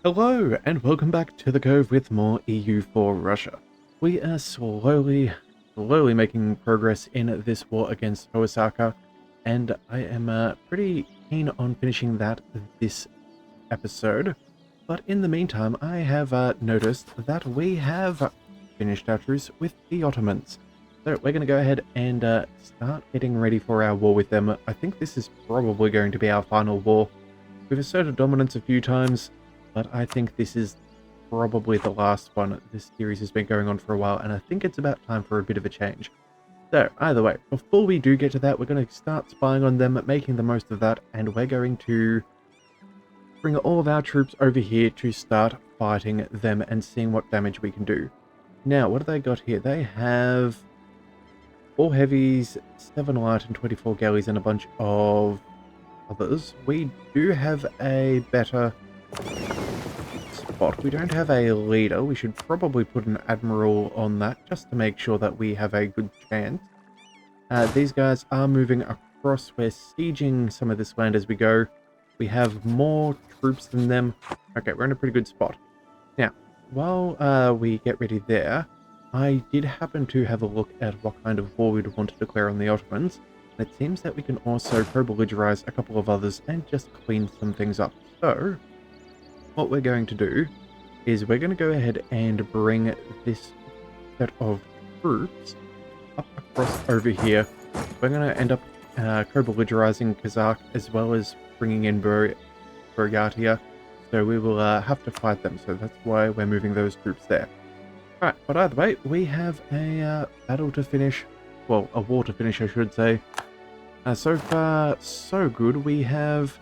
Hello, and welcome back to the Cove with more EU4 Russia. We are slowly making progress in this war against Osaka, and I am pretty keen on finishing that this episode. But in the meantime, I have noticed that we have finished our truce with the Ottomans. So we're going to go ahead and start getting ready for our war with them. I think this is probably going to be our final war. We've asserted dominance a few times, but I think this is probably the last one. This series has been going on for a while, and I think it's about time for a bit of a change. So, either way, before we do get to that, we're going to start spying on them, making the most of that, and we're going to bring all of our troops over here to start fighting them and seeing what damage we can do. Now, what have they got here? They have 4 heavies, 7 light, and 24 galleys, and a bunch of others. We do have a better spot. We don't have a leader. We should probably put an admiral on that just to make sure that we have a good chance. These guys are moving across. We're sieging some of this land as we go. We have more troops than them. Okay, we're in a pretty good spot. Now, while we get ready there, I did happen to have a look at what kind of war we'd want to declare on the Ottomans. And it seems that we can also co-belligerize a couple of others and just clean some things up. So, what we're going to do is we're going to go ahead and bring this set of troops up across over here. We're going to end up co-belligerizing Kazakh as well as bringing in Buryatia. So we will have to fight them. So that's why we're moving those troops there. Alright, but either way, we have a battle to finish. Well, a war to finish, I should say. So far, so good. We have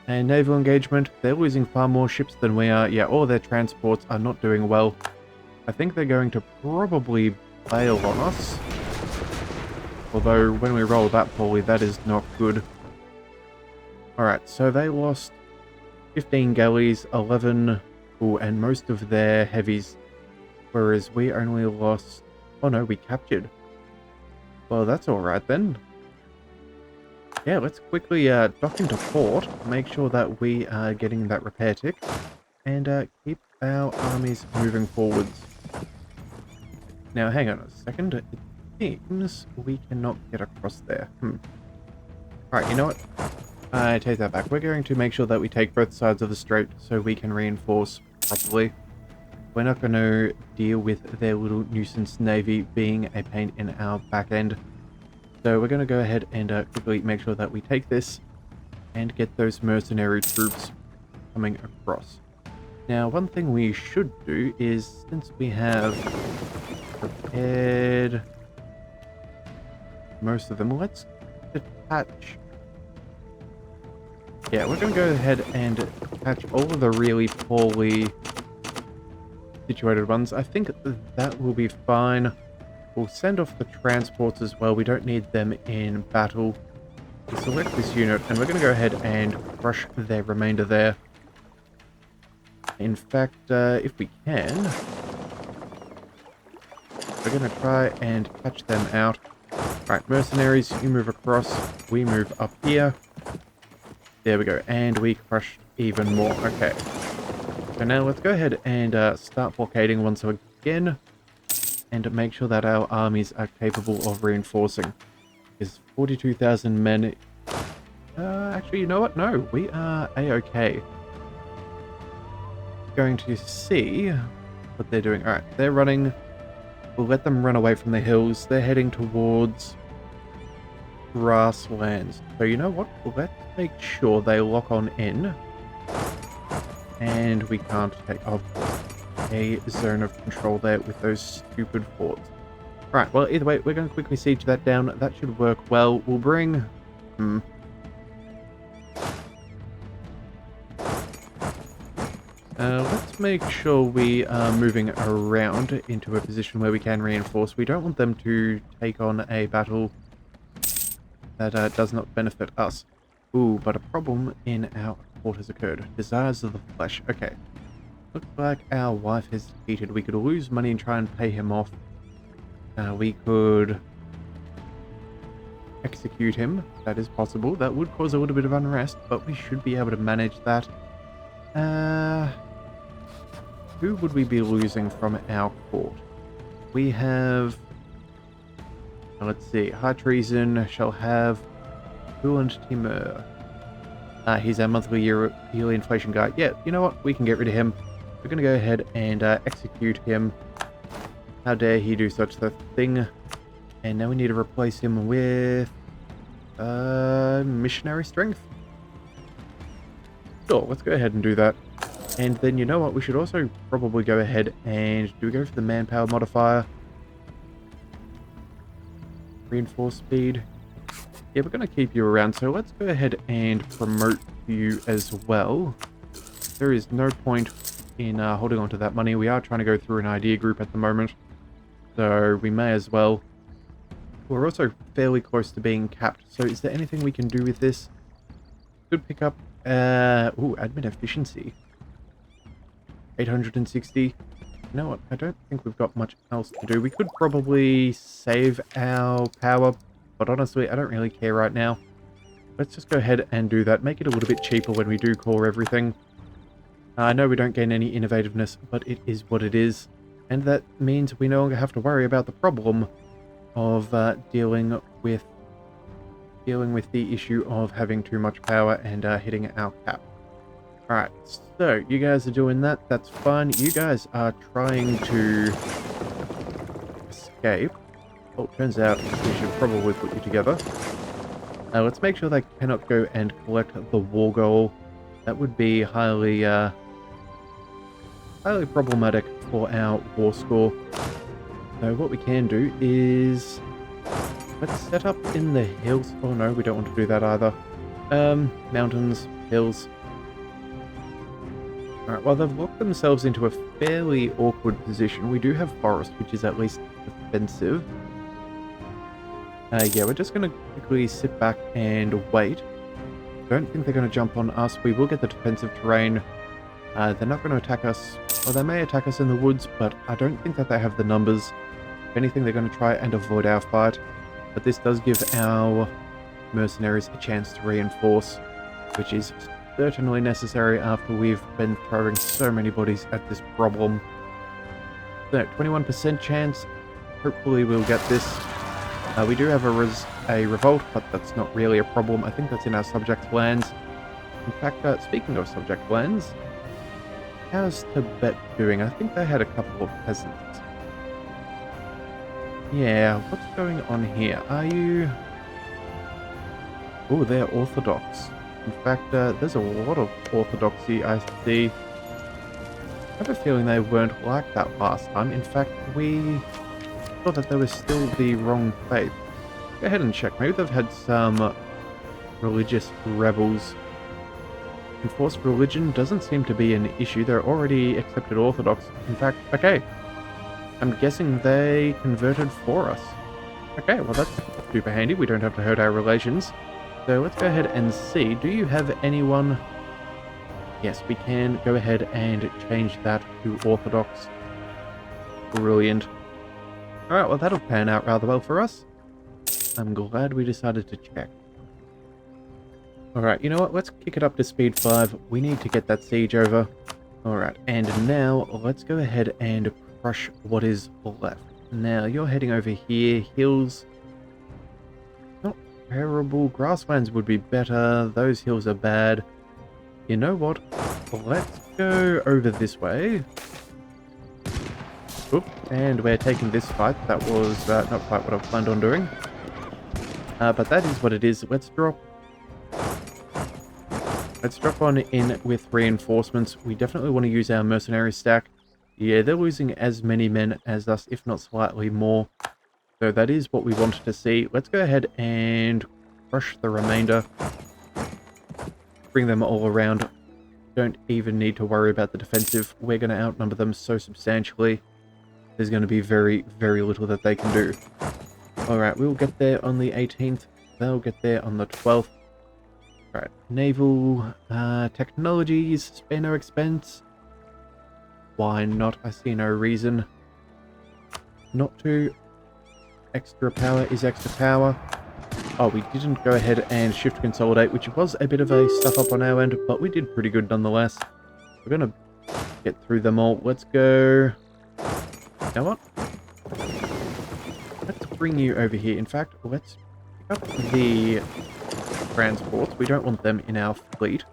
a naval engagement. They're losing far more ships than we are. Yeah, all their transports are not doing well. I think they're going to probably bail on us. Although, when we roll that poorly, that is not good. Alright, so they lost 15 galleys, 11, and most of their heavies. Whereas we only lost... Oh no, we captured. Well, that's alright then. Yeah, let's quickly dock into port, make sure that we are getting that repair tick, and keep our armies moving forwards. Now, hang on a second. It seems we cannot get across there. Alright, you know what? I take that back. We're going to make sure that we take both sides of the strait so we can reinforce properly. We're not going to deal with their little nuisance navy being a pain in our back end. So we're going to go ahead and quickly make sure that we take this and get those mercenary troops coming across. Now, one thing we should do is, since we have prepared most of them, let's detach. Yeah, we're going to go ahead and detach all of the really poorly situated ones. I think that will be fine. We'll send off the transports as well. We don't need them in battle. We'll select this unit, and we're going to go ahead and crush their remainder there. In fact, if we can, we're going to try and catch them out. Alright, mercenaries, you move across. We move up here. There we go, and we crushed even more. Okay. So now let's go ahead and start blockading once again. And make sure that our armies are capable of reinforcing. Is 42,000 men... actually, you know what? No, we are a-okay. Going to see what they're doing. Alright, they're running. We'll let them run away from the hills. They're heading towards grasslands. So you know what? Let's make sure they lock on in. And we can't take off a zone of control there with those stupid forts. Right, well, either way, we're going to quickly siege that down. That should work well. We'll bring... let's make sure we are moving around into a position where we can reinforce. We don't want them to take on a battle that does not benefit us. Ooh, but a problem in our port has occurred. Desires of the flesh. Okay. Looks like our wife has cheated. We could lose money and try and pay him off. We could execute him. That is possible. That would cause a little bit of unrest, but we should be able to manage that. who would we be losing from our court? We have... let's see. High treason shall have... Coolant Timur. He's our monthly yearly inflation guy. Yeah, you know what? We can get rid of him. We're going to go ahead and execute him. How dare he do such a thing. And now we need to replace him with... missionary strength? Sure, let's go ahead and do that. And then, you know what? We should also probably go ahead and... Do we go for the manpower modifier? Reinforce speed? Yeah, we're going to keep you around, so let's go ahead and promote you as well. There is no point in holding on to that money. We are trying to go through an idea group at the moment, so we may as well. We're also fairly close to being capped, so is there anything we can do with this? Could pick up... admin efficiency. 860. You know what? I don't think we've got much else to do. We could probably save our power, but honestly, I don't really care right now. Let's just go ahead and do that. Make it a little bit cheaper when we do core everything. I know we don't gain any innovativeness, but it is what it is. And that means we no longer have to worry about the problem of dealing with the issue of having too much power and hitting our cap. Alright, so you guys are doing that. That's fine. You guys are trying to escape. Well, turns out we should probably put you together. Let's make sure they cannot go and collect the war goal. That would be highly problematic for our war score. So what we can do is... let's set up in the hills. Oh no, we don't want to do that either. Mountains, hills. Alright, well they've locked themselves into a fairly awkward position. We do have forest, which is at least defensive. Yeah, we're just going to quickly sit back and wait. Don't think they're going to jump on us. We will get the defensive terrain. They're not going to attack us. Well, they may attack us in the woods, but I don't think that they have the numbers. If anything, they're going to try and avoid our fight. But this does give our mercenaries a chance to reinforce, which is certainly necessary after we've been throwing so many bodies at this problem. So, 21% chance. Hopefully we'll get this. We do have a revolt, but that's not really a problem. I think that's in our subject lands. In fact, speaking of subject lands, how's Tibet doing? I think they had a couple of peasants. Yeah, what's going on here? Are you... oh, they're Orthodox. In fact, there's a lot of Orthodoxy I see. I have a feeling they weren't like that last time. In fact, we thought that they were still the wrong faith. Go ahead and check. Maybe they've had some religious rebels. Enforced religion doesn't seem to be an issue. They're already accepted Orthodox. In fact, okay. I'm guessing they converted for us. Okay, well that's super handy. We don't have to hurt our relations. So let's go ahead and see. Do you have anyone? Yes, we can go ahead and change that to Orthodox. Brilliant. Alright, well that'll pan out rather well for us. I'm glad we decided to check. Alright, you know what? Let's kick it up to speed 5. We need to get that siege over. Alright, and now let's go ahead and crush what is left. Now, you're heading over here. Hills. Not terrible. Grasslands would be better. Those hills are bad. You know what? Let's go over this way. Oop, and we're taking this fight. That was not quite what I planned on doing. But that is what it is. Let's drop on in with reinforcements. We definitely want to use our mercenary stack. Yeah, they're losing as many men as us, if not slightly more. So that is what we wanted to see. Let's go ahead and crush the remainder. Bring them all around. Don't even need to worry about the defensive. We're going to outnumber them so substantially. There's going to be very, very little that they can do. Alright, we'll get there on the 18th. They'll get there on the 12th. Alright, naval technologies, spare no expense. Why not? I see no reason not to. Extra power is extra power. Oh, we didn't go ahead and shift consolidate, which was a bit of a stuff up on our end, but we did pretty good nonetheless. We're going to get through them all. Let's go. You know what? Let's bring you over here. In fact, let's pick up the transports. We don't want them in our fleet.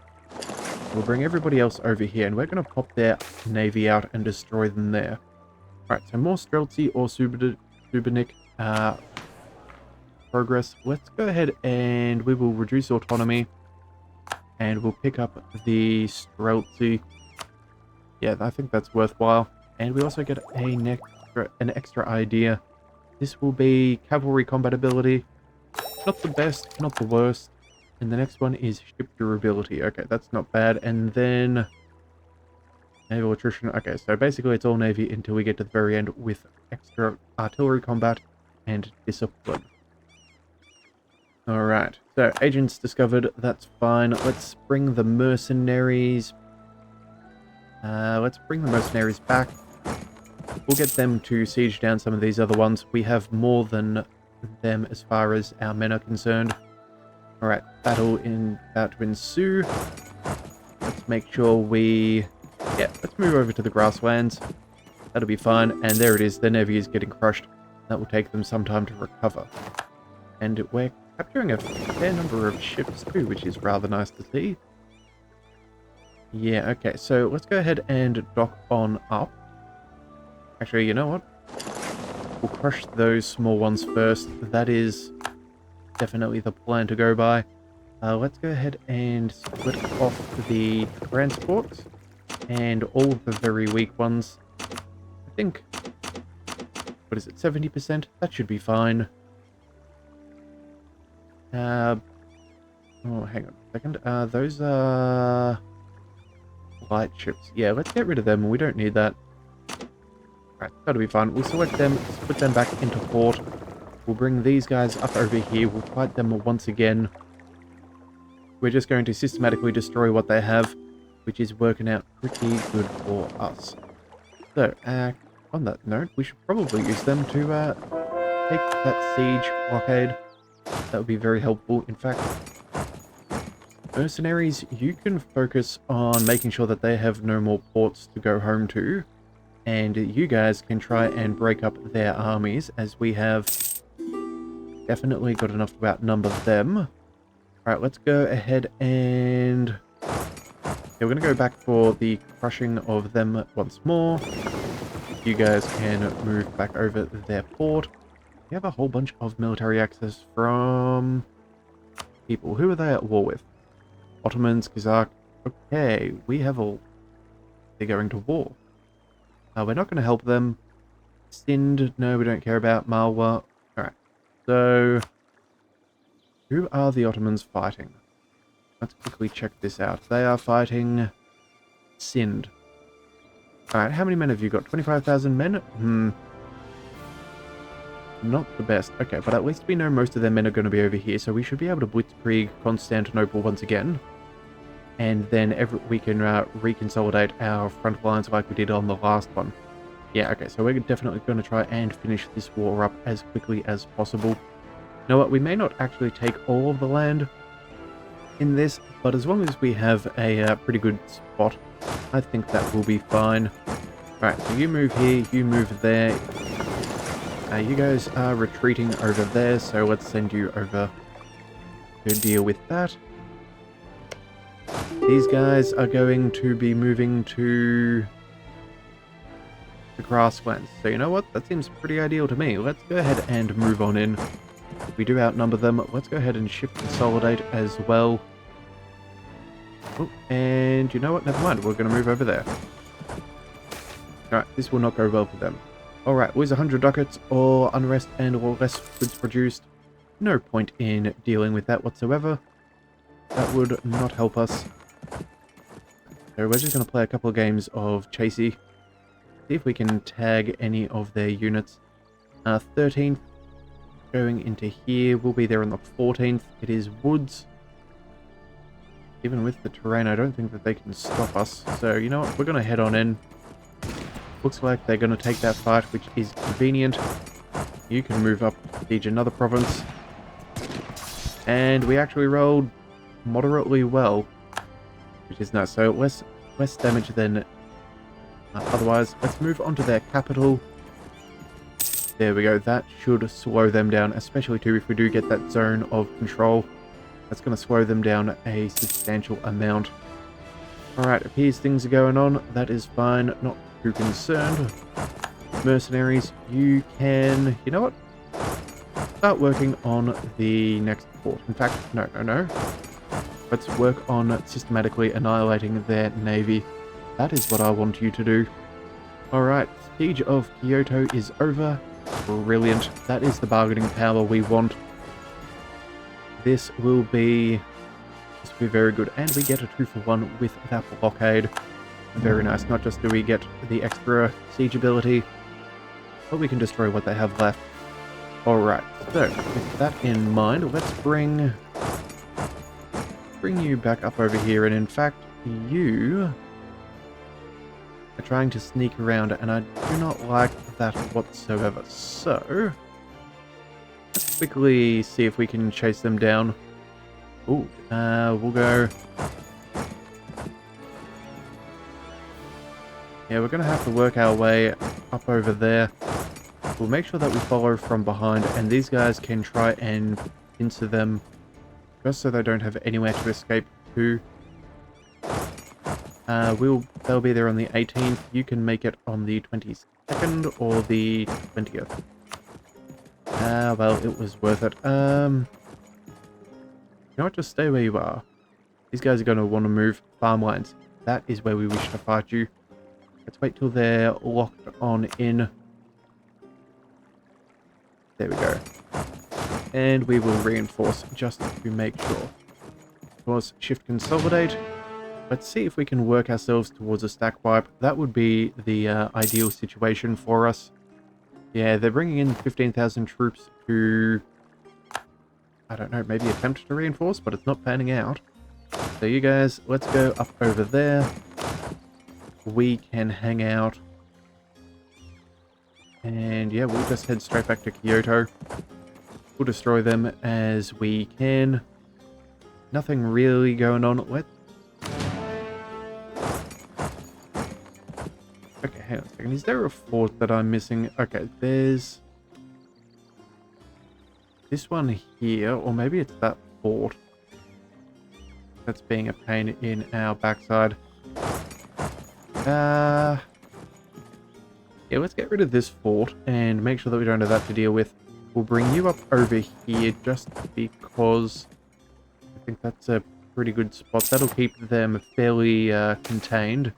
We'll bring everybody else over here, and we're going to pop their navy out and destroy them there. Alright, so more Streltsy or Subernik progress. Let's go ahead and we will reduce autonomy, and we'll pick up the Streltsy. Yeah, I think that's worthwhile. And we also get an extra idea. This will be cavalry combat ability. Not the best, not the worst. And the next one is ship durability. Okay, that's not bad. And then naval attrition. Okay, so basically it's all navy until we get to the very end with extra artillery combat and discipline. Alright, so agents discovered. That's fine. Let's bring the mercenaries. Let's bring the mercenaries back. We'll get them to siege down some of these other ones. We have more than them as far as our men are concerned. Alright, battle about to ensue. Let's make sure we... Yeah, let's move over to the grasslands. That'll be fine. And there it is. The navy is getting crushed. That will take them some time to recover. And we're capturing a fair number of ships too, which is rather nice to see. Yeah, okay. So let's go ahead and dock on up. Actually, you know what? We'll crush those small ones first. That is definitely the plan to go by. Let's go ahead and split off the transports and all of the very weak ones. I think, what is it, 70%? That should be fine. Oh, hang on a second. Those are light ships. Yeah, let's get rid of them. We don't need that. Alright, that'll be fine. We'll select them, split them back into port. We'll bring these guys up over here. We'll fight them once again. We're just going to systematically destroy what they have, which is working out pretty good for us. So, on that note, we should probably use them to take that siege blockade. That would be very helpful. In fact, mercenaries, you can focus on making sure that they have no more ports to go home to. And you guys can try and break up their armies, as we have definitely got enough to outnumber them. Alright, let's go ahead and... Yeah, we're going to go back for the crushing of them once more. You guys can move back over their port. We have a whole bunch of military access from people. Who are they at war with? Ottomans, Kazakh. Okay, we have all... They're going to war. We're not going to help them. Sind, no, we don't care about. Malwa. Alright, so... Who are the Ottomans fighting? Let's quickly check this out. They are fighting Sind. Alright, how many men have you got? 25,000 men? Not the best. Okay, but at least we know most of their men are going to be over here, so we should be able to blitzkrieg Constantinople once again. And then we can reconsolidate our front lines like we did on the last one. Yeah, okay, so we're definitely going to try and finish this war up as quickly as possible. You know what, we may not actually take all of the land in this, but as long as we have a pretty good spot, I think that will be fine. Alright, so you move here, you move there. You guys are retreating over there, so let's send you over to deal with that. These guys are going to be moving to the grasslands. So you know what? That seems pretty ideal to me. Let's go ahead and move on in. If we do outnumber them, let's go ahead and shift consolidate as well. Oh, and you know what? Never mind. We're going to move over there. Alright, this will not go well for them. Alright, lose 100 ducats or unrest and or less goods produced. No point in dealing with that whatsoever. That would not help us. So we're just going to play a couple of games of Chasey. See if we can tag any of their units. 13th going into here. We'll be there on the 14th. It is woods. Even with the terrain, I don't think that they can stop us. So you know what? We're going to head on in. Looks like they're going to take that fight, which is convenient. You can move up to siege another province. And we actually rolled moderately well, which is nice. So less damage than Otherwise, let's move on to their capital. There we go. That should slow them down, especially too if we do get that zone of control. That's going to slow them down a substantial amount. Alright, appears things are going on. That is fine. Not too concerned. Mercenaries, you can... You know what? Start working on the next fort. In fact, no. Let's work on systematically annihilating their navy. That is what I want you to do. Alright, Siege of Kyoto is over. Brilliant. That is the bargaining power we want. This will be very good. And we get a 2-for-1 with that blockade. Very nice. Not just do we get the extra siege ability, but we can destroy what they have left. Alright, so with that in mind, let's bring you back up over here. And in fact, you are trying to sneak around, and I do not like that whatsoever. So let's quickly see if we can chase them down. Ooh, we'll go... Yeah, we're going to have to work our way up over there. We'll make sure that we follow from behind, and these guys can try and pincer them, just so they don't have anywhere to escape to. They'll be there on the 18th. You can make it on the 22nd or the 20th. Well, it was worth it. You know what, just stay where you are. These guys are going to want to move farmlands. That is where we wish to fight you. Let's wait till they're locked on in. There we go. And we will reinforce just to make sure. Of course, shift consolidate. Let's see if we can work ourselves towards a stack wipe. That would be the ideal situation for us. Yeah, they're bringing in 15,000 troops to... I don't know, maybe attempt to reinforce, but it's not panning out. So you guys, let's go up over there. We can hang out. And yeah, we'll just head straight back to Kyoto. We'll destroy them as we can. Nothing really going on. Let's... Okay, hang on a second. Is there a fort that I'm missing? Okay, there's... this one here, or maybe it's that fort that's being a pain in our backside. Yeah, let's get rid of this fort and make sure that we don't have that to deal with. We'll bring you up over here just because I think that's a pretty good spot. That'll keep them fairly contained.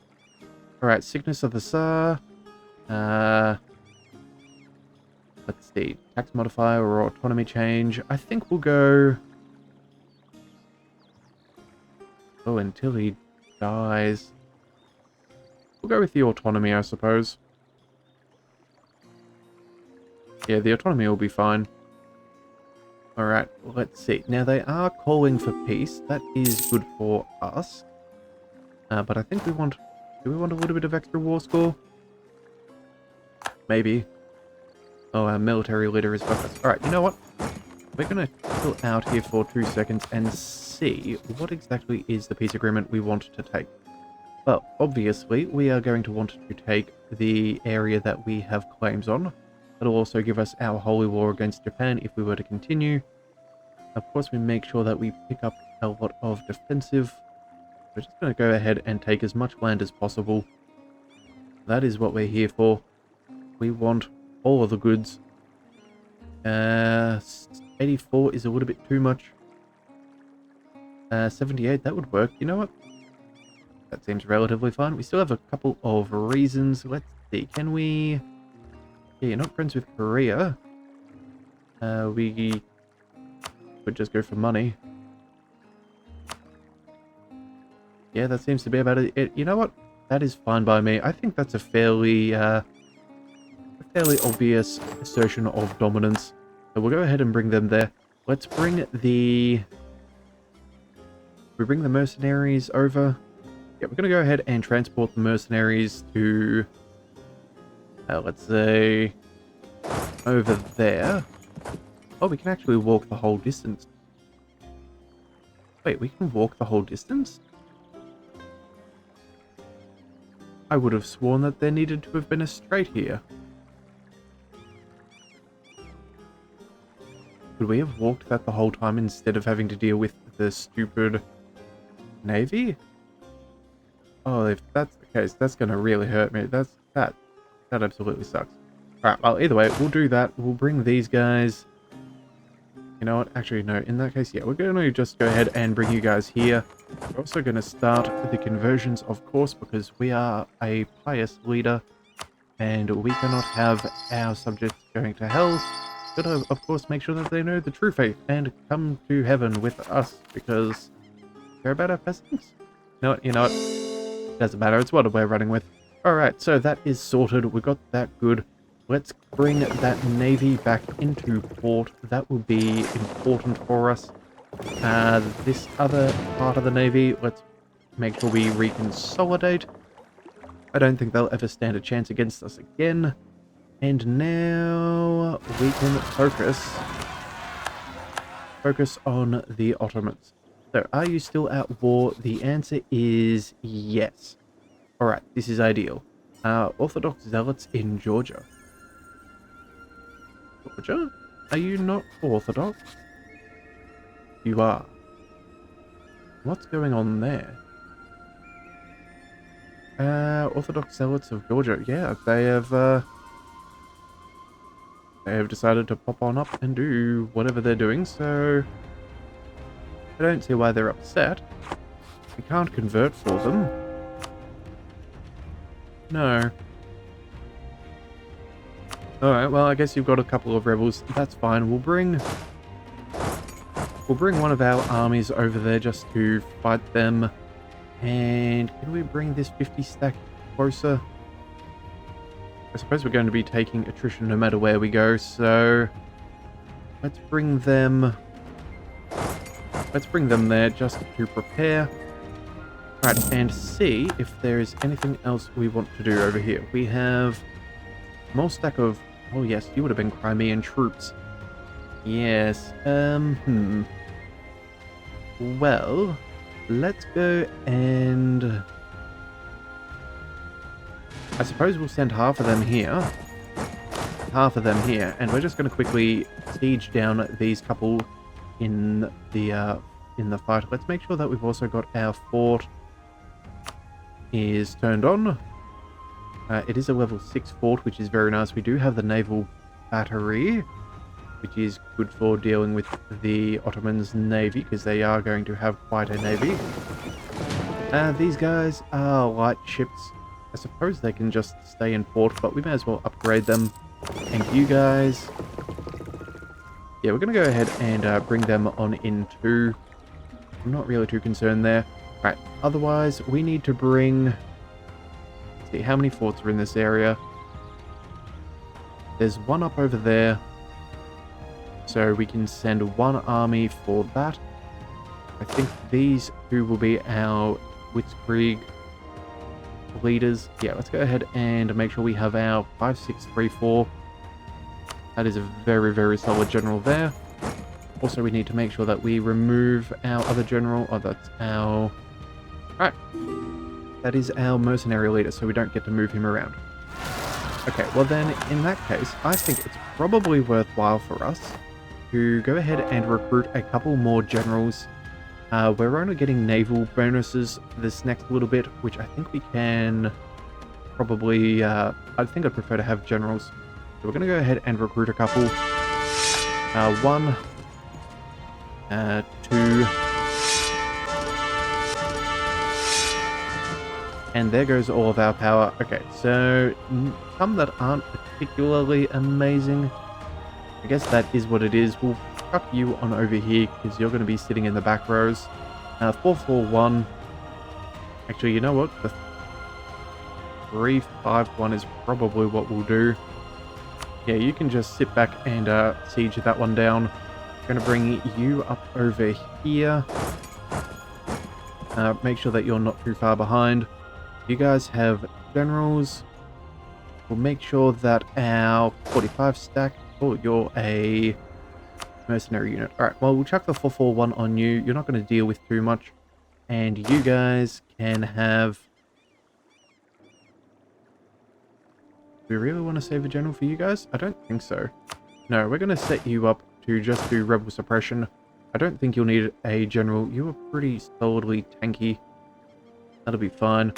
Alright, Sickness of the Tsar. Let's see, tax modifier or autonomy change. I think we'll go... Oh, until he dies. We'll go with the autonomy, I suppose. Yeah, the autonomy will be fine. Alright, let's see. Now, they are calling for peace. That is good for us. But I think we want... Do we want a little bit of extra war score? Maybe. Oh, our military leader is with us. Alright, you know what? We're going to chill out here for 2 seconds and see what exactly is the peace agreement we want to take. Well, obviously, we are going to want to take the area that we have claims on. That'll also give us our holy war against Japan if we were to continue. Of course, we make sure that we pick up a lot of defensive. We're just going to go ahead and take as much land as possible. That is what we're here for. We want all of the goods. 84 is a little bit too much. 78, that would work. You know what? That seems relatively fine. We still have a couple of reasons. Let's see. Can we... Yeah, you're not friends with Korea. We could just go for money. Yeah, that seems to be about it. You know what? That is fine by me. I think that's a fairly obvious assertion of dominance. So we'll go ahead and bring them there. Let's bring the... We bring the mercenaries over. Yeah, we're going to go ahead and transport the mercenaries to... let's say... over there. Oh, we can actually walk the whole distance. Wait, we can walk the whole distance? I would have sworn that there needed to have been a strait here. Could we have walked that the whole time instead of having to deal with the stupid navy? Oh, if that's the case, that's going to really hurt me. That absolutely sucks. Alright, well, either way, we'll do that. We'll bring these guys. You know what? Actually, no. In that case, yeah, we're going to just go ahead and bring you guys here. We're also going to start the conversions, of course, because we are a pious leader. And we cannot have our subjects going to hell. Gotta, of course, make sure that they know the true faith and come to heaven with us, because care about our peasants? You know what? Doesn't matter, it's what we're running with. Alright, so that is sorted. We got that good. Let's bring that navy back into port. That will be important for us. This other part of the navy, let's make sure we reconsolidate. I don't think they'll ever stand a chance against us again. And now we can focus on the Ottomans. So, are you still at war? The answer is yes. Alright, this is ideal. Orthodox zealots in Georgia. Georgia? Are you not Orthodox? You are. What's going on there? Orthodox zealots of Georgia. Yeah, they have decided to pop on up and do whatever they're doing, so I don't see why they're upset. We can't convert for them. No. Alright, well, I guess you've got a couple of rebels. That's fine. We'll bring one of our armies over there just to fight them. And can we bring this 50 stack closer? I suppose we're going to be taking attrition no matter where we go, so let's bring them there just to prepare. Right, and see if there is anything else we want to do over here. We have more stack of... Oh yes, you would have been Crimean troops. Yes, well, let's go and... I suppose we'll send half of them here, and we're just going to quickly siege down these couple in the fight. Let's make sure that we've also got our fort is turned on. It is a level 6 fort, which is very nice. We do have the naval battery, which is good for dealing with the Ottomans' navy, because they are going to have quite a navy. These guys are light ships. I suppose they can just stay in port, but we may as well upgrade them. And you guys... Yeah, we're going to go ahead and bring them on in too. I'm not really too concerned there. Right, otherwise, we need to bring... Let's see, how many forts are in this area? There's one up over there. So we can send one army for that. I think these two will be our Blitzkrieg leaders. Yeah, let's go ahead and make sure we have our 5634. That is a very, very solid general there. Also, we need to make sure that we remove our other general. Oh, that's our... Right. That is our mercenary leader, so we don't get to move him around. Okay, well then, in that case, I think it's probably worthwhile for us to go ahead and recruit a couple more generals. We're only getting naval bonuses for this next little bit, which I think we can probably... I think I'd prefer to have generals. So we're going to go ahead and recruit a couple. One, two, and there goes all of our power. Okay, so some that aren't particularly amazing. I guess that is what it is. We'll chuck you on over here because you're going to be sitting in the back rows. 441. Actually, you know what? The 351 is probably what we'll do. Yeah, you can just sit back and siege that one down. I'm going to bring you up over here. Make sure that you're not too far behind. You guys have generals. We'll make sure that our 45 stack... Oh, you're a mercenary unit. Alright, well, we'll chuck the 441 on you. You're not going to deal with too much. And you guys can have... we really want to save a general for you guys? I don't think so. No, we're going to set you up to just do rebel suppression. I don't think you'll need a general. You are pretty solidly tanky. That'll be fine.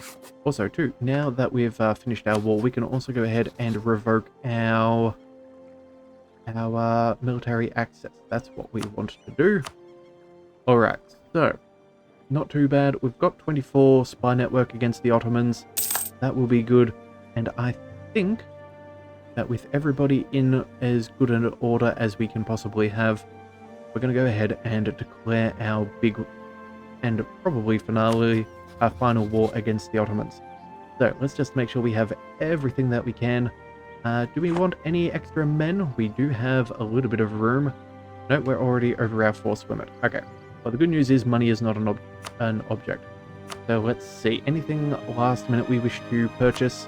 Also, too, now that we've finished our war, we can also go ahead and revoke our military access. That's what we want to do. Alright, so, not too bad. We've got 24 spy network against the Ottomans. That will be good. And I think that with everybody in as good an order as we can possibly have, we're going to go ahead and declare our big and probably final war against the Ottomans. So let's just make sure we have everything that we can. Do we want any extra men? We do have a little bit of room. No, we're already over our force limit. Okay. Well, the good news is money is not an object. So let's see. Anything last minute we wish to purchase?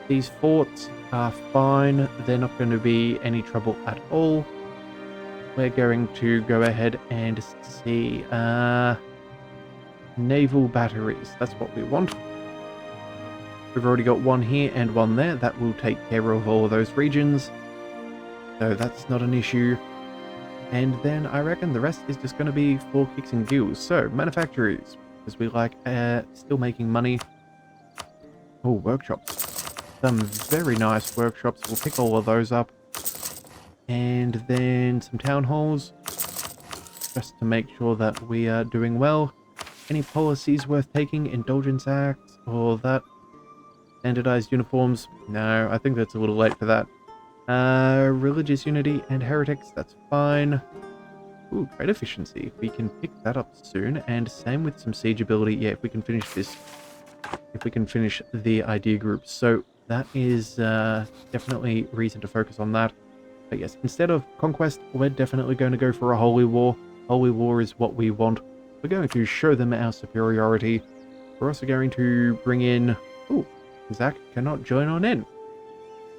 These forts are fine. They're not going to be any trouble at all. We're going to go ahead and see naval batteries. That's what we want. We've already got one here and one there. That will take care of all of those regions. So that's not an issue. And then I reckon the rest is just going to be for kicks and giggles. So, manufacturers, because we like still making money. Oh, workshops. Some very nice workshops. We'll pick all of those up. And then some town halls. Just to make sure that we are doing well. Any policies worth taking? Indulgence acts or that? Standardized uniforms? No, I think that's a little late for that. Religious unity and heretics, that's fine. Ooh, trade efficiency. We can pick that up soon. And same with some siege ability. Yeah, if we can finish this. If we can finish the idea group. So that is definitely reason to focus on that. But yes, instead of conquest, we're definitely going to go for a holy war. Holy war is what we want. We're going to show them our superiority. We're also going to bring in... Ooh, Zach cannot join on in.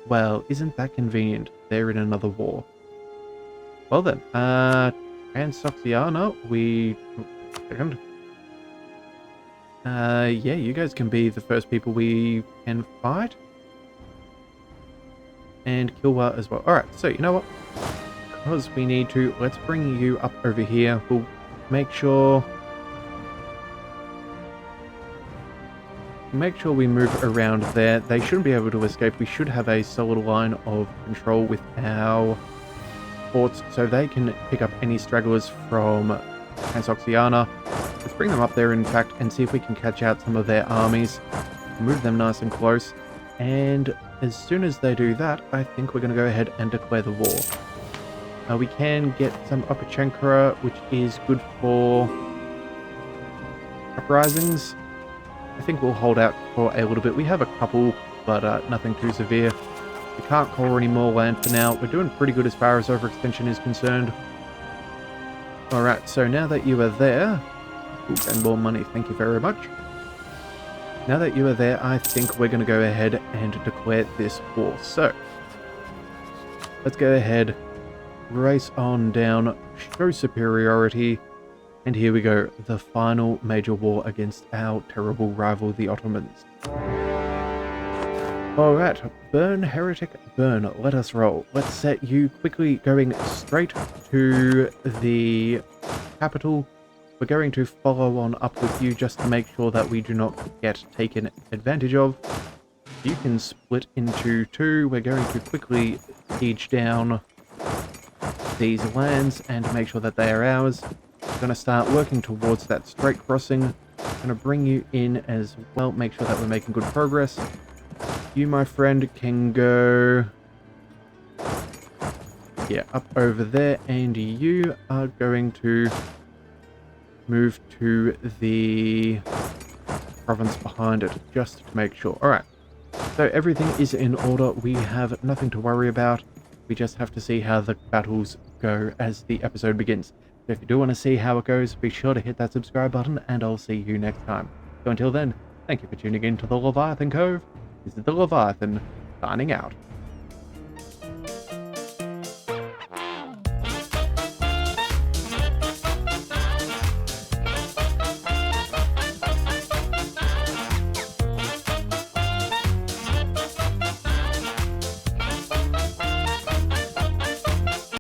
Well, isn't that convenient? They're in another war. Well then, Transoxiana, we... Second. Yeah, you guys can be the first people we can fight. And Kilwa as well. Alright, so you know what? Because we need to, let's bring you up over here. We'll make sure we move around there. They shouldn't be able to escape. We should have a solid line of control with our forts, so they can pick up any stragglers from Transoxiana. Let's bring them up there, in fact, and see if we can catch out some of their armies. Move them nice and close. And as soon as they do that, I think we're going to go ahead and declare the war. We can get some Opachenka, which is good for uprisings. I think we'll hold out for a little bit. We have a couple, but nothing too severe. We can't core any more land for now. We're doing pretty good as far as overextension is concerned. Alright, so now that you are there... Ooh, and more money, thank you very much. Now that you are there, I think we're going to go ahead and declare this war. So, let's go ahead, race on down, show superiority, and here we go, the final major war against our terrible rival, the Ottomans. Alright, burn, heretic, burn, let us roll. Let's set you quickly going straight to the capital. We're going to follow on up with you just to make sure that we do not get taken advantage of. You can split into two. We're going to quickly siege down these lands and make sure that they are ours. We're going to start working towards that straight crossing. I'm going to bring you in as well, make sure that we're making good progress. You, my friend, can go... yeah, up over there, and you are going to move to the province behind it, just to make sure. Alright, so everything is in order. We have nothing to worry about. We just have to see how the battles go as the episode begins. So if you do want to see how it goes, be sure to hit that subscribe button, and I'll see you next time. So until then, thank you for tuning in to the Leviathan Cove. This is the Leviathan, signing out.